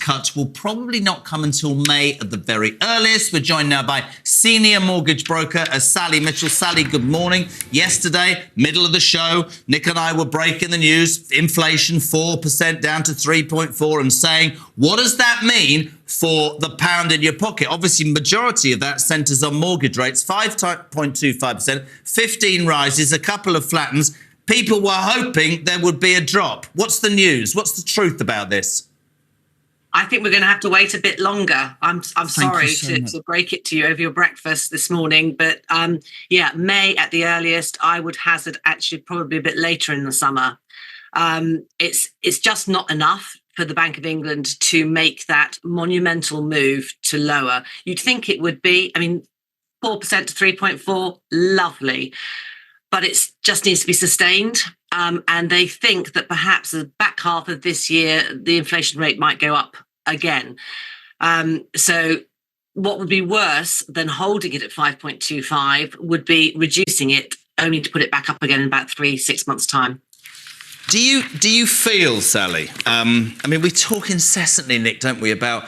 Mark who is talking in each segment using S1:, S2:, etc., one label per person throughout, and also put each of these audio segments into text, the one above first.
S1: cut will probably not come until May at the very earliest. We're joined now by senior mortgage broker Sally Mitchell. Sally, good morning. Yesterday, middle of the show, Nick and I were breaking the news. Inflation 4% down to 3.4 and saying, what does that mean for the pound in your pocket? Obviously, majority of that centres on mortgage rates, 5.25%, 15 rises, a couple of flattens. People were hoping there would be a drop. What's the news? What's the truth about this?
S2: I think we're going to have to wait a bit longer. I'm sorry to break it to you over your breakfast this morning, but yeah, May at the earliest. I would hazard actually probably a bit later in the summer. It's just not enough for the Bank of England to make that monumental move to lower. You'd think it would be. I mean, 4% to 3.4, lovely. But it just needs to be sustained. And they think that perhaps the back half of this year, the inflation rate might go up again. So what would be worse than holding it at 5.25 would be reducing it only to put it back up again in about 3-6 months' time.
S1: Do you feel, Sally? I mean, we talk incessantly, Nick, don't we, about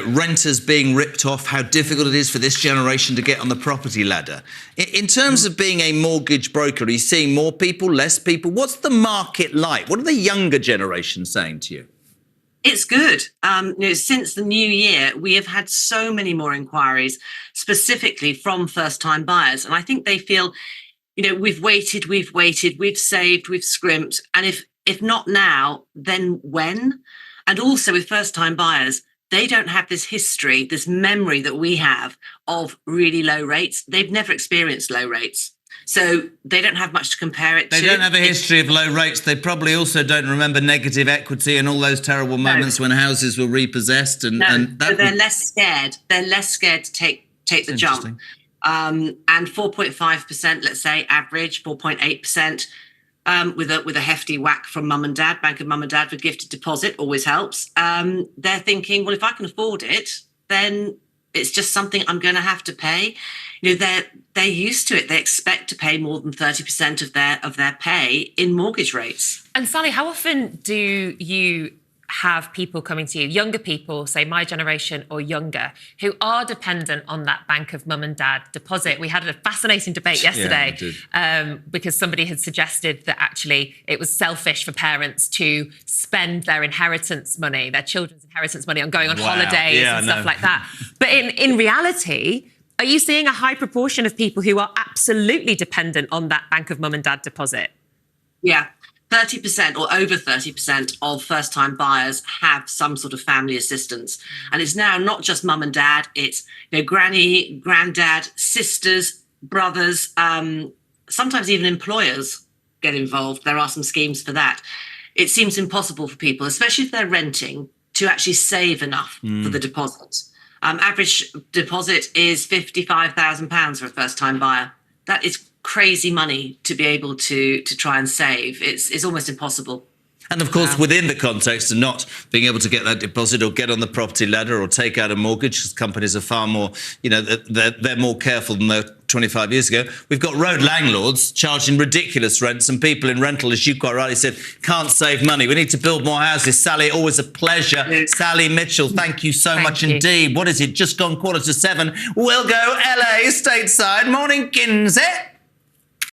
S1: renters being ripped off, how difficult it is for this generation to get on the property ladder. In terms of being a mortgage broker, are you seeing more people, less people? What's the market like? What are the younger generation saying to you?
S2: It's good. Since the new year, we have had so many more inquiries, specifically from first-time buyers. And I think they feel, we've waited, we've saved, we've scrimped. And if not now, then when? And also with first-time buyers, they don't have this history, this memory that we have of really low rates. They've never experienced low rates. So they don't have much to compare it to.
S1: They don't have a history of low rates. They probably also don't remember negative equity and all those terrible moments when houses were repossessed. So
S2: they're less scared. They're less scared to take the jump. And 4.5%, let's say, average, 4.8%. With a hefty whack from mum and dad, Bank of Mum and Dad for gifted deposit, always helps. They're thinking, well, if I can afford it, then it's just something I'm going to have to pay. They're used to it. They expect to pay more than 30% of their pay in mortgage rates.
S3: And Sally, how often do you have people coming to you, younger people, say my generation or younger, who are dependent on that Bank of Mum and Dad deposit? We had a fascinating debate yesterday because somebody had suggested that actually it was selfish for parents to spend their inheritance money, their children's inheritance money on going on holidays and stuff like that. But in reality, are you seeing a high proportion of people who are absolutely dependent on that Bank of Mum and Dad deposit?
S2: Yeah. 30% or over 30% of first-time buyers have some sort of family assistance. And it's now not just mum and dad, it's granny, granddad, sisters, brothers, sometimes even employers get involved. There are some schemes for that. It seems impossible for people, especially if they're renting, to actually save enough for the deposit. Average deposit is £55,000 for a first-time buyer. That is crazy money to be able to try and save. It's almost impossible.
S1: And of course, within the context of not being able to get that deposit or get on the property ladder or take out a mortgage, because companies are far more, they're more careful than they were 25 years ago. We've got road landlords charging ridiculous rents, and people in rental, as you quite rightly said, can't save money. We need to build more houses. Sally, always a pleasure. Sally Mitchell, thank you so much indeed. What is it? Just gone 6:45. We'll go LA stateside. Morning, Kinsey.